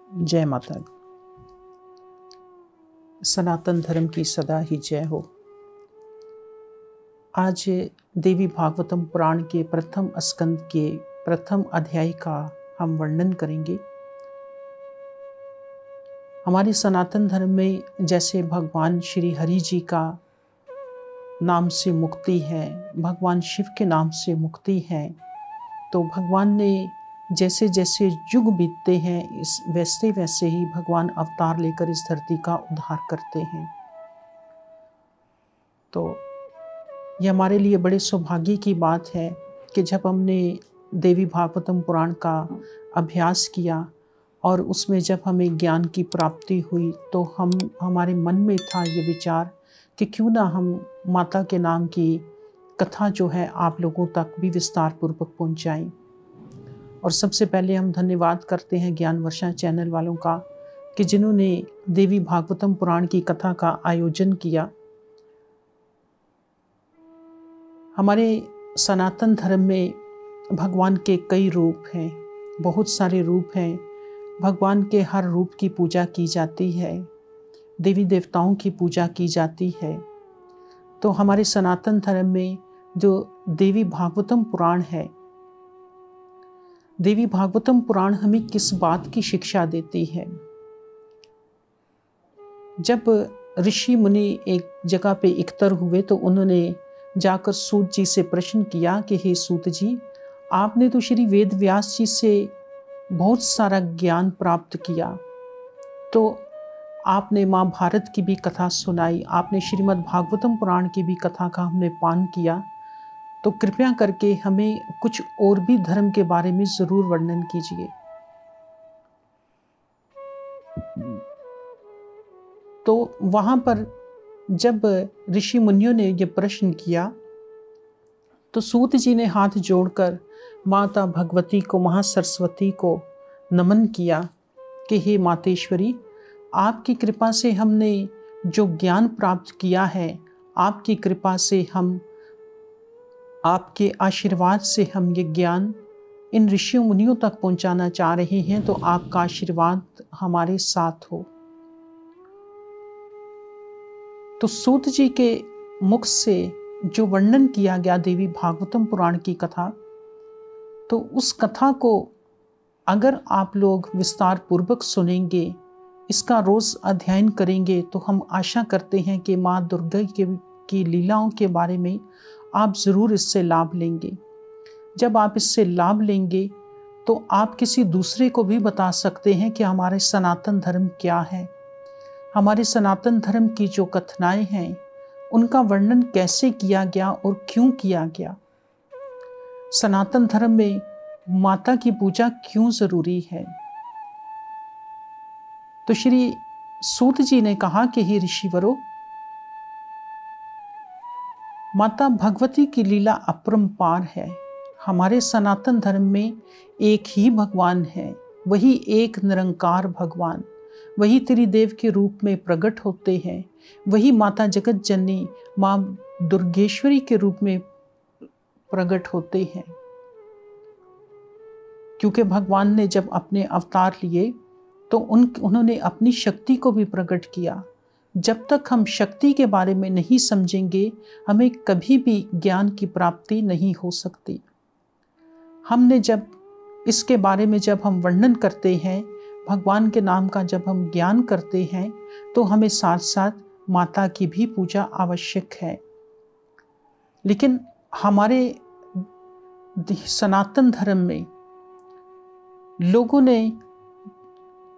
जय माता दी। सनातन धर्म की सदा ही जय हो। आज देवी भागवतम पुराण के प्रथम स्कंद के प्रथम अध्याय का हम वर्णन करेंगे। हमारे सनातन धर्म में जैसे भगवान श्री हरि जी का नाम से मुक्ति है, भगवान शिव के नाम से मुक्ति है, तो भगवान ने जैसे जैसे युग बीतते हैं इस वैसे वैसे ही भगवान अवतार लेकर इस धरती का उद्धार करते हैं। तो ये हमारे लिए बड़े सौभाग्य की बात है कि जब हमने देवी भागवतम पुराण का अभ्यास किया और उसमें जब हमें ज्ञान की प्राप्ति हुई तो हमारे मन में था ये विचार कि क्यों ना हम माता के नाम की कथा जो है आप लोगों तक भी विस्तार पूर्वक पहुँचाएँ। और सबसे पहले हम धन्यवाद करते हैं ज्ञान वर्षा चैनल वालों का कि जिन्होंने देवी भागवतम पुराण की कथा का आयोजन किया। हमारे सनातन धर्म में भगवान के कई रूप हैं, बहुत सारे रूप हैं। भगवान के हर रूप की पूजा की जाती है, देवी देवताओं की पूजा की जाती है। तो हमारे सनातन धर्म में जो देवी भागवतम पुराण है, देवी भागवतम पुराण हमें किस बात की शिक्षा देती है। जब ऋषि मुनि एक जगह पे इकट्ठा हुए तो उन्होंने जाकर सूत जी से प्रश्न किया कि हे सूत जी, आपने तो श्री वेद व्यास जी से बहुत सारा ज्ञान प्राप्त किया, तो आपने महाभारत की भी कथा सुनाई, आपने श्रीमद् भागवतम पुराण की भी कथा का हमने पान किया, तो कृपया करके हमें कुछ और भी धर्म के बारे में जरूर वर्णन कीजिए। तो वहां पर जब ऋषि मुनियों ने यह प्रश्न किया तो सूत जी ने हाथ जोड़कर माता भगवती को, महासरस्वती को नमन किया कि हे मातेश्वरी, आपकी कृपा से हमने जो ज्ञान प्राप्त किया है, आपकी कृपा से हम, आपके आशीर्वाद से हम ये ज्ञान इन ऋषियों मुनियों तक पहुंचाना चाह रहे हैं, तो आपका आशीर्वाद हमारे साथ हो। तो सूत जी के मुख से जो वर्णन किया गया देवी भागवतम पुराण की कथा, तो उस कथा को अगर आप लोग विस्तार पूर्वक सुनेंगे, इसका रोज अध्ययन करेंगे, तो हम आशा करते हैं कि माँ दुर्गा की लीलाओं के बारे में आप ज़रूर इससे लाभ लेंगे। जब आप इससे लाभ लेंगे तो आप किसी दूसरे को भी बता सकते हैं कि हमारे सनातन धर्म क्या है, हमारे सनातन धर्म की जो कथनाएं हैं उनका वर्णन कैसे किया गया और क्यों किया गया। सनातन धर्म में माता की पूजा क्यों जरूरी है। तो श्री सूत जी ने कहा कि हे ऋषिवरों, माता भगवती की लीला अपरंपार है। हमारे सनातन धर्म में एक ही भगवान है, वही एक निरंकार भगवान, वही त्रिदेव के रूप में प्रकट होते हैं, वही माता जगत जननी माँ दुर्गेश्वरी के रूप में प्रकट होते हैं। क्योंकि भगवान ने जब अपने अवतार लिए तो उन्होंने अपनी शक्ति को भी प्रकट किया। जब तक हम शक्ति के बारे में नहीं समझेंगे, हमें कभी भी ज्ञान की प्राप्ति नहीं हो सकती। हमने जब इसके बारे में जब हम वर्णन करते हैं, भगवान के नाम का जब हम ज्ञान करते हैं, तो हमें साथ साथ माता की भी पूजा आवश्यक है। लेकिन हमारे सनातन धर्म में लोगों ने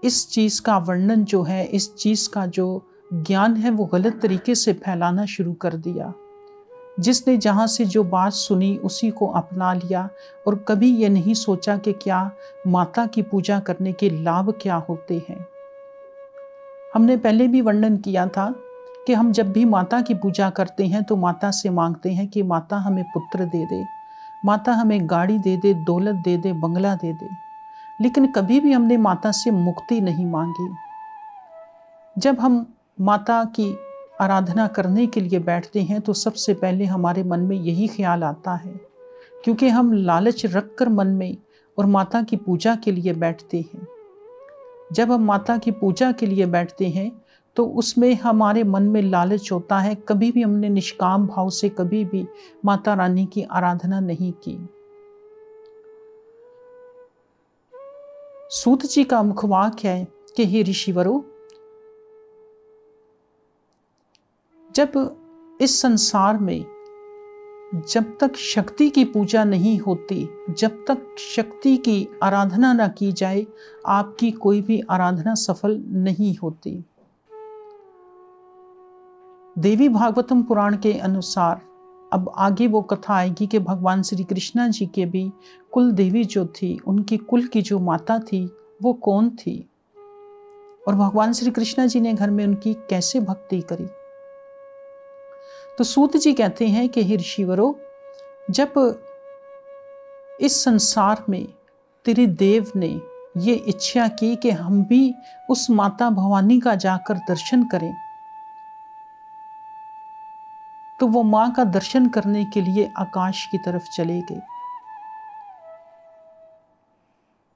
इस चीज़ का वर्णन जो है, इस चीज़ का जो ज्ञान है वो गलत तरीके से फैलाना शुरू कर दिया। जिसने जहाँ से जो बात सुनी उसी को अपना लिया और कभी ये नहीं सोचा कि क्या माता की पूजा करने के लाभ क्या होते हैं। हमने पहले भी वर्णन किया था कि हम जब भी माता की पूजा करते हैं तो माता से मांगते हैं कि माता हमें पुत्र दे दे, माता हमें गाड़ी दे दे, दौलत दे दे, बंगला दे दे, लेकिन कभी भी हमने माता से मुक्ति नहीं मांगी। जब हम माता की आराधना करने के लिए बैठते हैं तो सबसे पहले हमारे मन में यही ख्याल आता है, क्योंकि हम लालच रखकर मन में और माता की पूजा के लिए बैठते हैं। जब हम माता की पूजा के लिए बैठते हैं तो उसमें हमारे मन में लालच होता है। कभी भी हमने निष्काम भाव से कभी भी माता रानी की आराधना नहीं की। सूत जी का मुखवाक्य है कि हे ऋषिवरों, जब इस संसार में जब तक शक्ति की पूजा नहीं होती, जब तक शक्ति की आराधना न की जाए, आपकी कोई भी आराधना सफल नहीं होती। देवी भागवतम पुराण के अनुसार अब आगे वो कथा आएगी कि भगवान श्री कृष्णा जी के भी कुल देवी जो थी, उनकी कुल की जो माता थी वो कौन थी, और भगवान श्री कृष्णा जी ने घर में उनकी कैसे भक्ति करी। तो सूत जी कहते हैं कि हे ऋषिवरों, जब इस संसार में तेरे देव ने ये इच्छा की कि हम भी उस माता भवानी का जाकर दर्शन करें, तो वो मां का दर्शन करने के लिए आकाश की तरफ चले गए।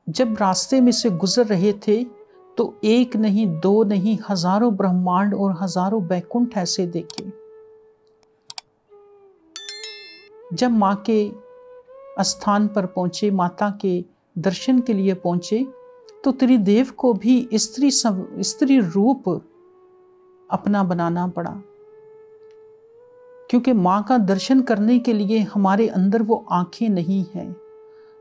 जब रास्ते में से गुजर रहे थे तो एक नहीं, दो नहीं, हजारों ब्रह्मांड और हजारों बैकुंठ ऐसे देखे। जब मां के स्थान पर पहुंचे, माता के दर्शन के लिए पहुंचे, तो त्रिदेव को भी स्त्री रूप अपना बनाना पड़ा, क्योंकि मां का दर्शन करने के लिए हमारे अंदर वो आंखें नहीं हैं।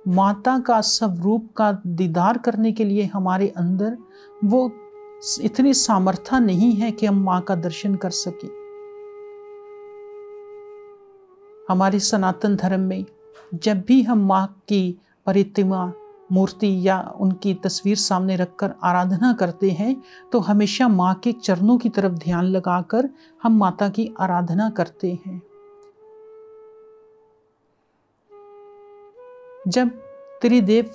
माता का स्वरूप का दीदार करने के लिए हमारे अंदर वो इतनी सामर्थ्य नहीं है कि हम मां का दर्शन कर सकें। हमारे सनातन धर्म में जब भी हम मां की प्रतिमा, मूर्ति या उनकी तस्वीर सामने रखकर आराधना करते हैं तो हमेशा मां के चरणों की तरफ ध्यान लगाकर हम माता की आराधना करते हैं। जब त्रिदेव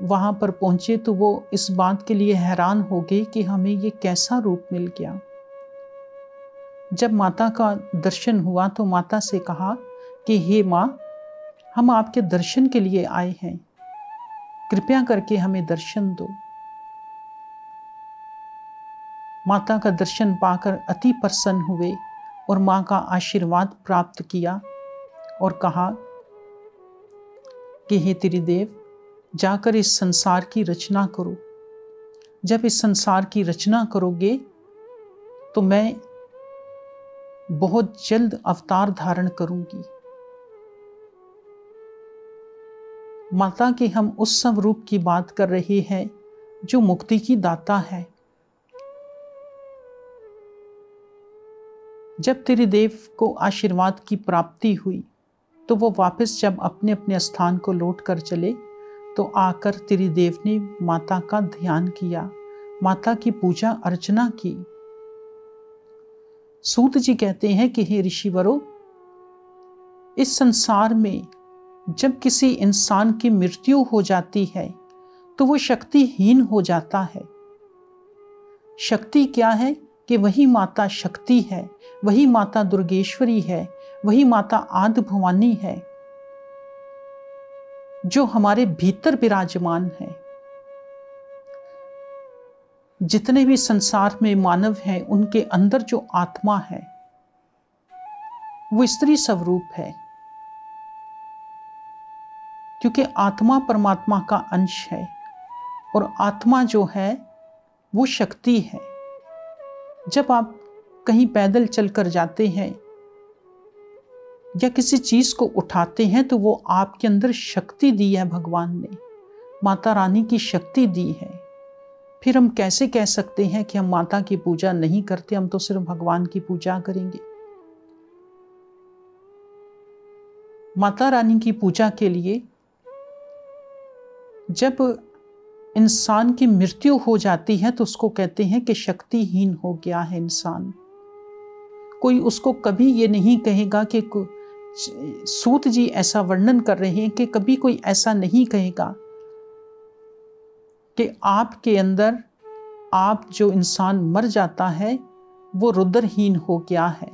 वहां पर पहुंचे तो वो इस बात के लिए हैरान हो गए कि हमें ये कैसा रूप मिल गया। जब माता का दर्शन हुआ तो माता से कहा कि हे मां, हम आपके दर्शन के लिए आए हैं, कृपया करके हमें दर्शन दो। माता का दर्शन पाकर अति प्रसन्न हुए और मां का आशीर्वाद प्राप्त किया और कहा कि हे त्रिदेव, जाकर इस संसार की रचना करो। जब इस संसार की रचना करोगे तो मैं बहुत जल्द अवतार धारण करूंगी। माता के हम उस स्वरूप की बात कर रहे हैं जो मुक्ति की दाता है। जब त्रिदेव को आशीर्वाद की प्राप्ति हुई तो वो वापस जब अपने अपने स्थान को लौट कर चले तो आकर त्रिदेव ने माता का ध्यान किया, माता की पूजा अर्चना की। सूत जी कहते हैं कि हे ऋषिवरों, इस संसार में जब किसी इंसान की मृत्यु हो जाती है तो वो शक्तिहीन हो जाता है। शक्ति क्या है कि वही माता शक्ति है, वही माता दुर्गेश्वरी है, वही माता आदि भवानी है जो हमारे भीतर विराजमान है। जितने भी संसार में मानव हैं उनके अंदर जो आत्मा है वो स्त्री स्वरूप है, क्योंकि आत्मा परमात्मा का अंश है और आत्मा जो है वो शक्ति है। जब आप कहीं पैदल चलकर जाते हैं या किसी चीज को उठाते हैं तो वो आपके अंदर शक्ति दी है, भगवान ने, माता रानी की शक्ति दी है। फिर हम कैसे कह सकते हैं कि हम माता की पूजा नहीं करते, हम तो सिर्फ भगवान की पूजा करेंगे। माता रानी की पूजा के लिए जब इंसान की मृत्यु हो जाती है तो उसको कहते हैं कि शक्तिहीन हो गया है इंसान। कोई उसको कभी ये नहीं कहेगा कि सूत जी ऐसा वर्णन कर रहे हैं कि कभी कोई ऐसा नहीं कहेगा कि आपके अंदर आप जो इंसान मर जाता है वो रुद्रहीन हो गया है,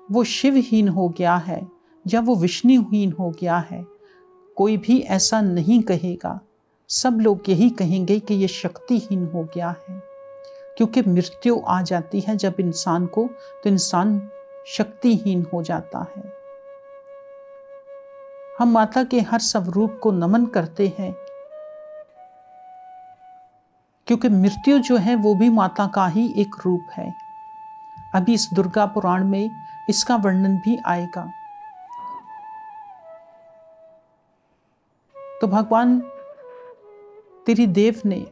वो शिवहीन हो गया है या वो विष्णुहीन हो गया है। कोई भी ऐसा नहीं कहेगा। सब लोग यही कहेंगे कि ये शक्तिहीन हो गया है, क्योंकि मृत्यु आ जाती है जब इंसान को, तो इंसान शक्तिहीन हो जाता है। हम माता के हर स्वरूप को नमन करते हैं, क्योंकि मृत्यु जो है वो भी माता का ही एक रूप है। अभी इस दुर्गा पुराण में इसका वर्णन भी आएगा। तो भगवान त्रिदेव ने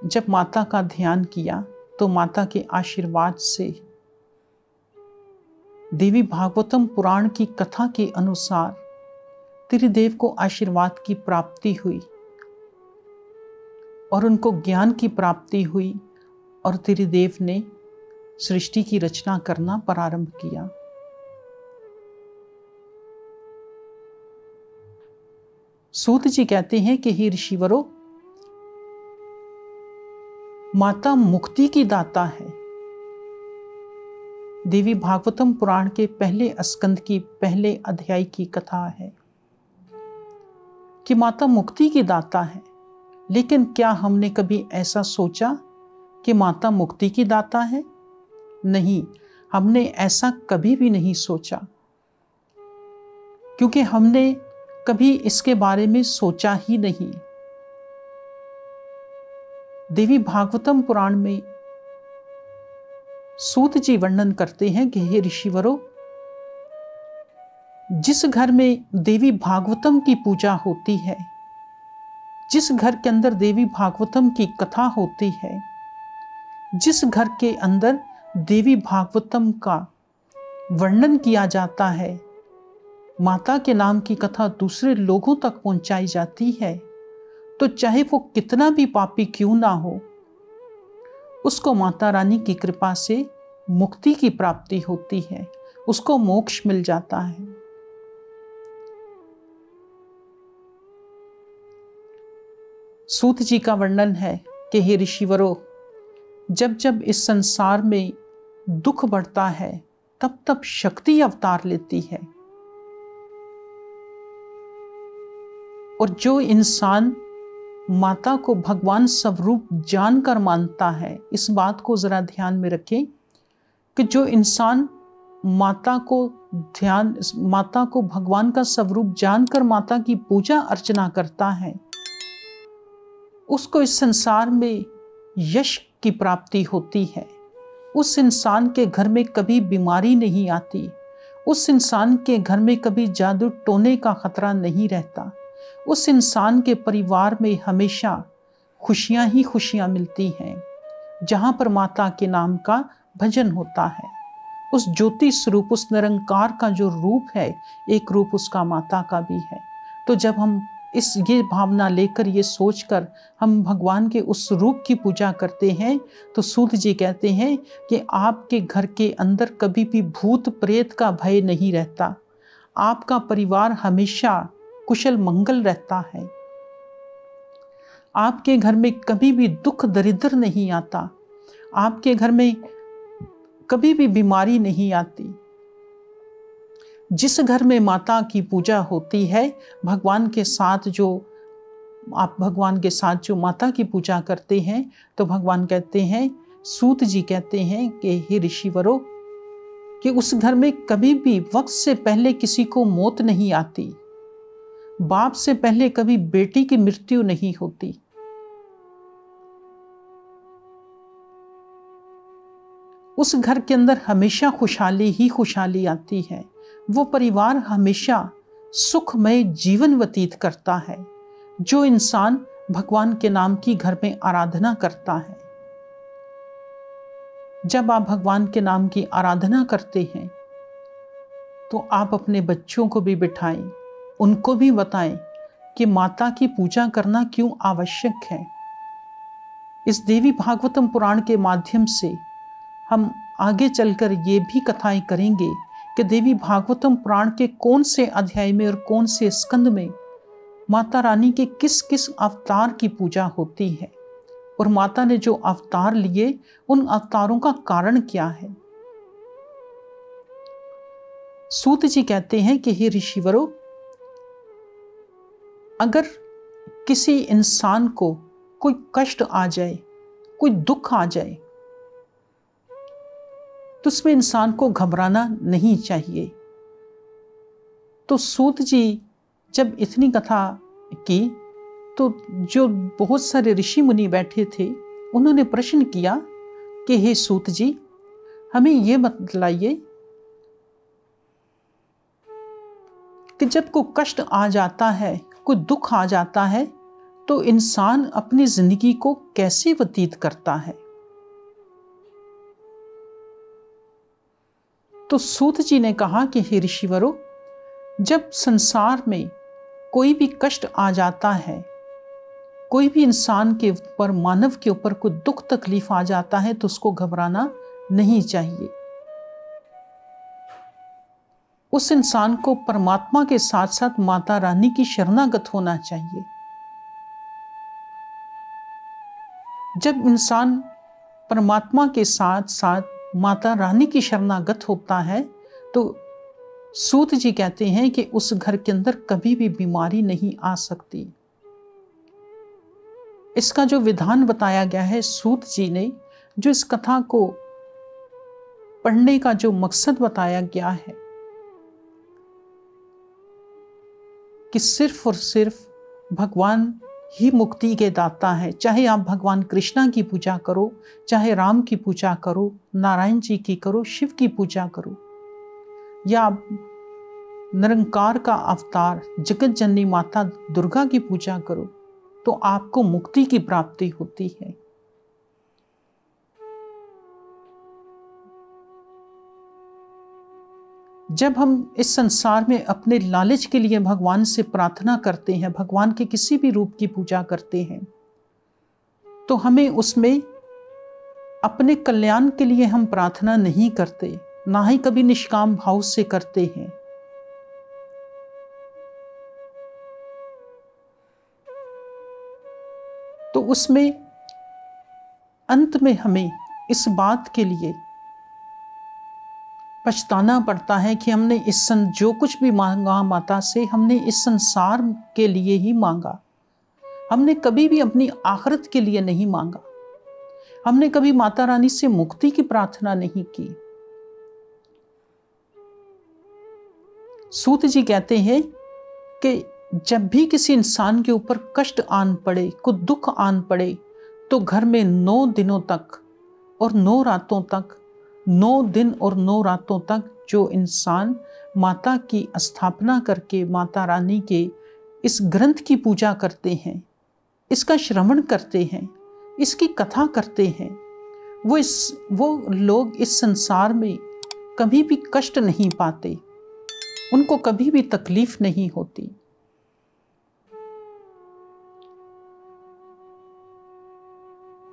जब माता का ध्यान किया तो माता के आशीर्वाद से देवी भागवतम पुराण की कथा के अनुसार त्रिदेव को आशीर्वाद की प्राप्ति हुई और उनको ज्ञान की प्राप्ति हुई और त्रिदेव ने सृष्टि की रचना करना प्रारंभ किया। सूत जी कहते हैं कि हे ऋषिवरों, माता मुक्ति की दाता है। देवी भागवतम पुराण के पहले स्कंद की पहले अध्याय की कथा है कि माता मुक्ति की दाता है। लेकिन क्या हमने कभी ऐसा सोचा कि माता मुक्ति की दाता है? नहीं, हमने ऐसा कभी भी नहीं सोचा, क्योंकि हमने कभी इसके बारे में सोचा ही नहीं। देवी भागवतम पुराण में सूत जी वर्णन करते हैं कि हे ऋषिवरों, जिस घर में देवी भागवतम की पूजा होती है, जिस घर के अंदर देवी भागवतम की कथा होती है, जिस घर के अंदर देवी भागवतम का वर्णन किया जाता है, माता के नाम की कथा दूसरे लोगों तक पहुंचाई जाती है, तो चाहे वो कितना भी पापी क्यों ना हो, उसको माता रानी की कृपा से मुक्ति की प्राप्ति होती है, उसको मोक्ष मिल जाता है। सूत जी का वर्णन है कि हे ऋषिवरों, जब जब इस संसार में दुख बढ़ता है तब तब शक्ति अवतार लेती है, और जो इंसान माता को भगवान स्वरूप जानकर मानता है, इस बात को जरा ध्यान में रखें कि जो इंसान माता को भगवान का स्वरूप जानकर माता की पूजा अर्चना करता है, उसको इस संसार में यश की प्राप्ति होती है। उस इंसान के घर में कभी बीमारी नहीं आती, उस इंसान के घर में कभी जादू टोने का खतरा नहीं रहता, उस इंसान के परिवार में हमेशा खुशियां ही खुशियां मिलती हैं, जहां पर माता के नाम का भजन होता है। उस ज्योति स्वरूप, उस निरंकार का जो रूप है, एक रूप उसका माता का भी है। तो जब हम ये भावना लेकर, ये सोचकर हम भगवान के उस रूप की पूजा करते हैं, तो सूत जी कहते हैं कि आपके घर के अंदर कभी भी भूत प्रेत का भय नहीं रहता, आपका परिवार हमेशा कुशल मंगल रहता है, आपके घर में कभी भी दुख दरिद्र नहीं आता, आपके घर में कभी भी बीमारी नहीं आती। जिस घर में माता की पूजा होती है, भगवान के साथ जो माता की पूजा करते हैं, तो भगवान कहते हैं, सूत जी कहते हैं कि हे ऋषिवरों, कि उस घर में कभी भी वक्त से पहले किसी को मौत नहीं आती, बाप से पहले कभी बेटी की मृत्यु नहीं होती। उस घर के अंदर हमेशा खुशहाली ही खुशहाली आती है, वो परिवार हमेशा सुखमय जीवन व्यतीत करता है, जो इंसान भगवान के नाम की घर में आराधना करता है। जब आप भगवान के नाम की आराधना करते हैं, तो आप अपने बच्चों को भी बिठाएं, उनको भी बताएं कि माता की पूजा करना क्यों आवश्यक है। इस देवी भागवतम पुराण के माध्यम से हम आगे चलकर ये भी कथाएं करेंगे कि देवी भागवतम पुराण के कौन से अध्याय में और कौन से स्कंद में माता रानी के किस किस अवतार की पूजा होती है, और माता ने जो अवतार लिए उन अवतारों का कारण क्या है। सूत जी कहते हैं कि हे ऋषिवरों, अगर किसी इंसान को कोई कष्ट आ जाए, कोई दुख आ जाए, तो उसमें इंसान को घबराना नहीं चाहिए। तो सूत जी जब इतनी कथा की तो जो बहुत सारे ऋषि मुनि बैठे थे उन्होंने प्रश्न किया कि हे सूत जी, हमें ये बतलाइए कि जब कोई कष्ट आ जाता है, कोई दुख आ जाता है, तो इंसान अपनी जिंदगी को कैसे व्यतीत करता है। तो सूत जी ने कहा कि हे ऋषिवरों, जब संसार में कोई भी कष्ट आ जाता है, कोई भी इंसान के ऊपर, मानव के ऊपर कोई दुख तकलीफ आ जाता है, तो उसको घबराना नहीं चाहिए। उस इंसान को परमात्मा के साथ साथ माता रानी की शरणागत होना चाहिए। जब इंसान परमात्मा के साथ साथ माता रानी की शरणागत होता है तो सूत जी कहते हैं कि उस घर के अंदर कभी भी बीमारी नहीं आ सकती। इसका जो विधान बताया गया है, सूत जी ने जो इस कथा को पढ़ने का जो मकसद बताया गया है कि सिर्फ और सिर्फ भगवान ही मुक्ति के दाता है। चाहे आप भगवान कृष्णा की पूजा करो, चाहे राम की पूजा करो, नारायण जी की करो, शिव की पूजा करो, या निरंकार का अवतार जगत जननी माता दुर्गा की पूजा करो, तो आपको मुक्ति की प्राप्ति होती है। जब हम इस संसार में अपने लालच के लिए भगवान से प्रार्थना करते हैं, भगवान के किसी भी रूप की पूजा करते हैं, तो हमें उसमें अपने कल्याण के लिए हम प्रार्थना नहीं करते, ना ही कभी निष्काम भाव से करते हैं। तो उसमें अंत में हमें इस बात के लिए पछताना पड़ता है कि हमने जो कुछ भी मांगा माता से, हमने इस संसार के लिए ही मांगा। हमने कभी भी अपनी आखिरत के लिए नहीं मांगा। हमने कभी माता रानी से मुक्ति की प्रार्थना नहीं की। सूत जी कहते हैं कि जब भी किसी इंसान के ऊपर कष्ट आन पड़े, कुछ दुख आन पड़े, तो घर में 9 दिनों तक और 9 रातों तक, 9 दिन और 9 रातों तक जो इंसान माता की स्थापना करके माता रानी के इस ग्रंथ की पूजा करते हैं, इसका श्रवण करते हैं, इसकी कथा करते हैं, वो लोग इस संसार में कभी भी कष्ट नहीं पाते, उनको कभी भी तकलीफ नहीं होती।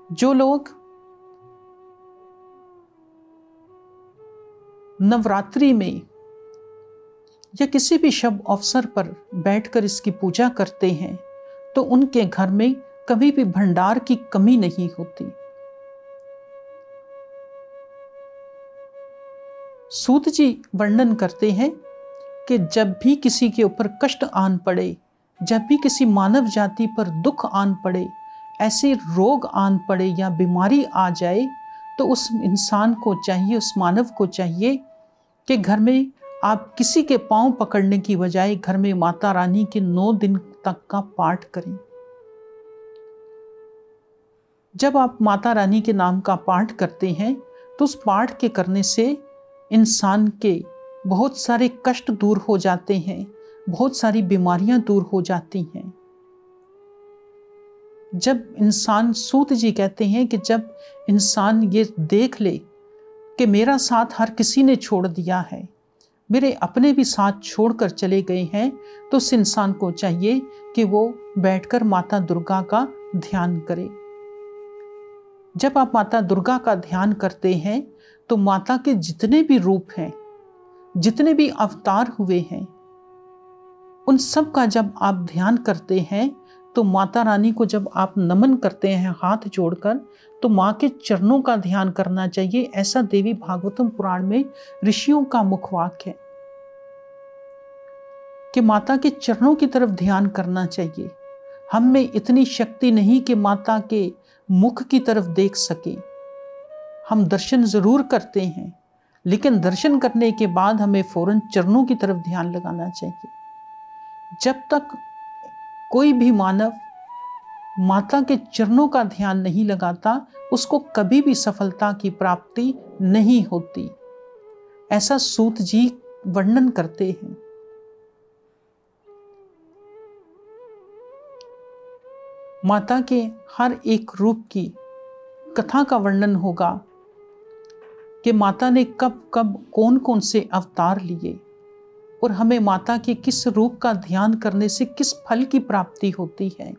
जो लोग नवरात्रि में या किसी भी शुभ अवसर पर बैठकर इसकी पूजा करते हैं, तो उनके घर में कभी भी भंडार की कमी नहीं होती। सूत जी वर्णन करते हैं कि जब भी किसी के ऊपर कष्ट आन पड़े, जब भी किसी मानव जाति पर दुख आन पड़े, ऐसे रोग आन पड़े या बीमारी आ जाए, तो उस इंसान को चाहिए, उस मानव को चाहिए कि घर में आप किसी के पांव पकड़ने की बजाय घर में माता रानी के 9 दिन तक का पाठ करें। जब आप माता रानी के नाम का पाठ करते हैं, तो उस पाठ के करने से इंसान के बहुत सारे कष्ट दूर हो जाते हैं, बहुत सारी बीमारियां दूर हो जाती हैं। जब इंसान, सूत जी कहते हैं कि जब इंसान ये देख ले कि मेरा साथ हर किसी ने छोड़ दिया है, मेरे अपने भी साथ छोड़कर चले गए हैं, तो उस इंसान को चाहिए कि वो बैठकर माता दुर्गा का ध्यान करे। जब आप माता दुर्गा का ध्यान करते हैं, तो माता के जितने भी रूप हैं, जितने भी अवतार हुए हैं, उन सब का जब आप ध्यान करते हैं, तो माता रानी को जब आप नमन करते हैं हाथ जोड़कर, तो माँ के चरणों का ध्यान करना चाहिए। ऐसा देवी भागवतम पुराण में ऋषियों का मुखवाक्य है कि माता के चरणों की तरफ ध्यान करना चाहिए। हम में इतनी शक्ति नहीं कि माता के मुख की तरफ देख सके। हम दर्शन जरूर करते हैं, लेकिन दर्शन करने के बाद हमें फौरन चरणों की तरफ ध्यान लगाना चाहिए। जब तक कोई भी मानव माता के चरणों का ध्यान नहीं लगाता, उसको कभी भी सफलता की प्राप्ति नहीं होती। ऐसा सूत जी वर्णन करते हैं। माता के हर एक रूप की कथा का वर्णन होगा कि माता ने कब कब कौन कौन से अवतार लिए और हमें माता के किस रूप का ध्यान करने से किस फल की प्राप्ति होती है।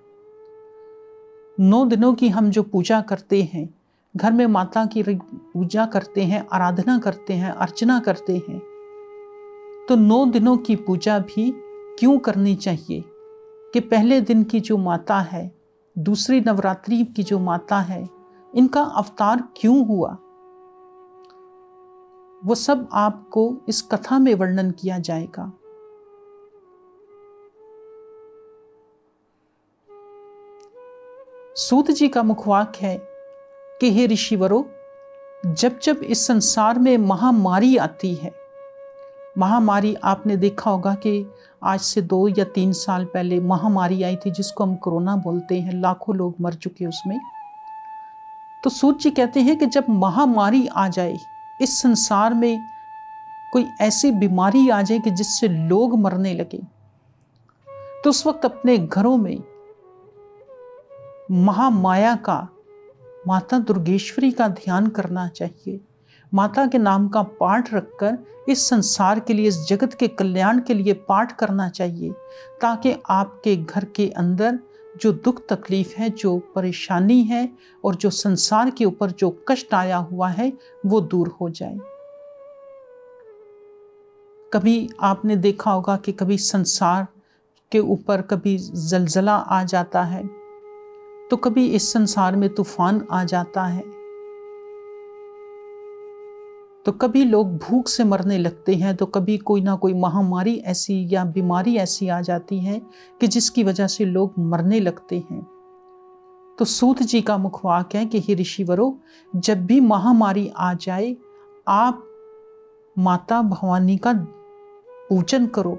9 दिनों की हम जो पूजा करते हैं, घर में माता की पूजा करते हैं, आराधना करते हैं, अर्चना करते हैं, तो 9 दिनों की पूजा भी क्यों करनी चाहिए कि पहले दिन की जो माता है, दूसरी नवरात्रि की जो माता है, इनका अवतार क्यों हुआ, वो सब आपको इस कथा में वर्णन किया जाएगा। सूत जी का मुखवाक्य है कि हे ऋषिवरों, जब जब इस संसार में महामारी आती है, महामारी आपने देखा होगा कि आज से 2 या 3 साल पहले महामारी आई थी जिसको हम कोरोना बोलते हैं, लाखों लोग मर चुके उसमें। तो सूत जी कहते हैं कि जब महामारी आ जाए, इस संसार में कोई ऐसी बीमारी आ जाए कि जिससे लोग मरने लगे, तो उस वक्त अपने घरों में महामाया का, माता दुर्गेश्वरी का ध्यान करना चाहिए। माता के नाम का पाठ रखकर इस संसार के लिए, इस जगत के कल्याण के लिए पाठ करना चाहिए, ताकि आपके घर के अंदर जो दुख तकलीफ है, जो परेशानी है और जो संसार के ऊपर जो कष्ट आया हुआ है, वो दूर हो जाए। कभी आपने देखा होगा कि कभी संसार के ऊपर कभी जलजला आ जाता है, तो कभी इस संसार में तूफान आ जाता है, तो कभी लोग भूख से मरने लगते हैं, तो कभी कोई ना कोई महामारी ऐसी या बीमारी ऐसी आ जाती है कि जिसकी वजह से लोग मरने लगते हैं। तो सूत जी का मुखवाक्य है कि हे ऋषिवरों, जब भी महामारी आ जाए, आप माता भवानी का पूजन करो।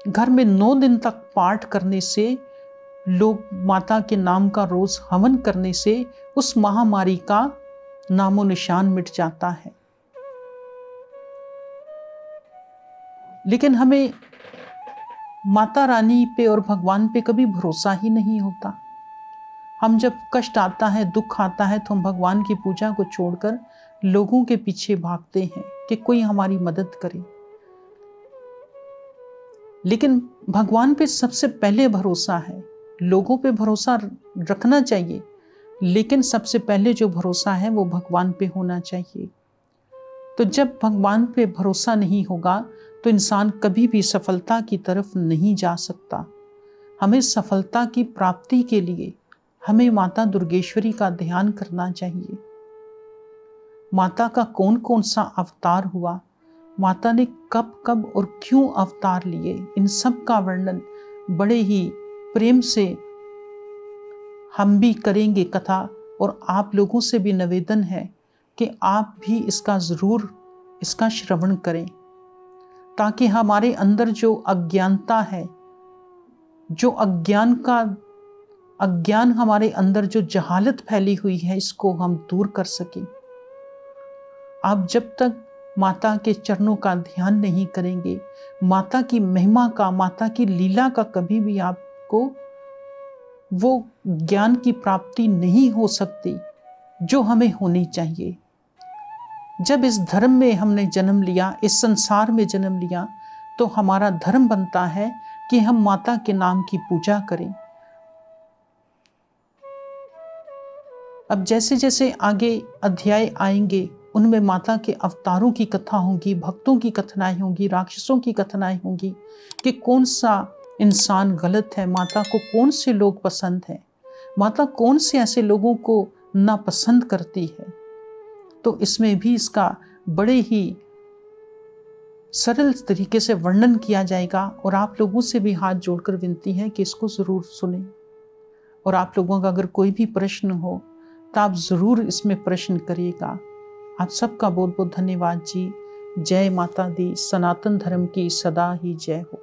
घर में 9 दिन तक पाठ करने से, लोग माता के नाम का रोज हवन करने से उस महामारी का नामो निशान मिट जाता है। लेकिन हमें माता रानी पे और भगवान पे कभी भरोसा ही नहीं होता। हम जब कष्ट आता है, दुख आता है, तो हम भगवान की पूजा को छोड़कर लोगों के पीछे भागते हैं कि कोई हमारी मदद करे। लेकिन भगवान पे सबसे पहले भरोसा है। लोगों पे भरोसा रखना चाहिए, लेकिन सबसे पहले जो भरोसा है वो भगवान पे होना चाहिए। तो जब भगवान पे भरोसा नहीं होगा तो इंसान कभी भी सफलता की तरफ नहीं जा सकता। हमें सफलता की प्राप्ति के लिए हमें माता दुर्गेश्वरी का ध्यान करना चाहिए। माता का कौन कौन सा अवतार हुआ, माता ने कब कब और क्यों अवतार लिए, इन सब का वर्णन बड़े ही प्रेम से हम भी करेंगे कथा। और आप लोगों से भी निवेदन है कि आप भी इसका ज़रूर इसका श्रवण करें, ताकि हमारे अंदर जो अज्ञानता है, जो अज्ञान हमारे अंदर जो जहालत फैली हुई है, इसको हम दूर कर सकें। आप जब तक माता के चरणों का ध्यान नहीं करेंगे, माता की महिमा का, माता की लीला का कभी भी आपको वो ज्ञान की प्राप्ति नहीं हो सकती जो हमें होनी चाहिए। जब इस धर्म में हमने जन्म लिया, इस संसार में जन्म लिया, तो हमारा धर्म बनता है कि हम माता के नाम की पूजा करें। अब जैसे जैसे आगे अध्याय आएंगे, उनमें माता के अवतारों की कथा होगी, भक्तों की कथनाएं होंगी, राक्षसों की कथनाएं होंगी कि कौन सा इंसान गलत है, माता को कौन से लोग पसंद हैं, माता कौन से ऐसे लोगों को नापसंद करती है। तो इसमें भी इसका बड़े ही सरल तरीके से वर्णन किया जाएगा। और आप लोगों से भी हाथ जोड़कर विनती है कि इसको ज़रूर सुनें। और आप लोगों का अगर कोई भी प्रश्न हो तो आप ज़रूर इसमें प्रश्न करिएगा। आप सबका बहुत बहुत धन्यवाद जी। जय माता दी। सनातन धर्म की सदा ही जय हो।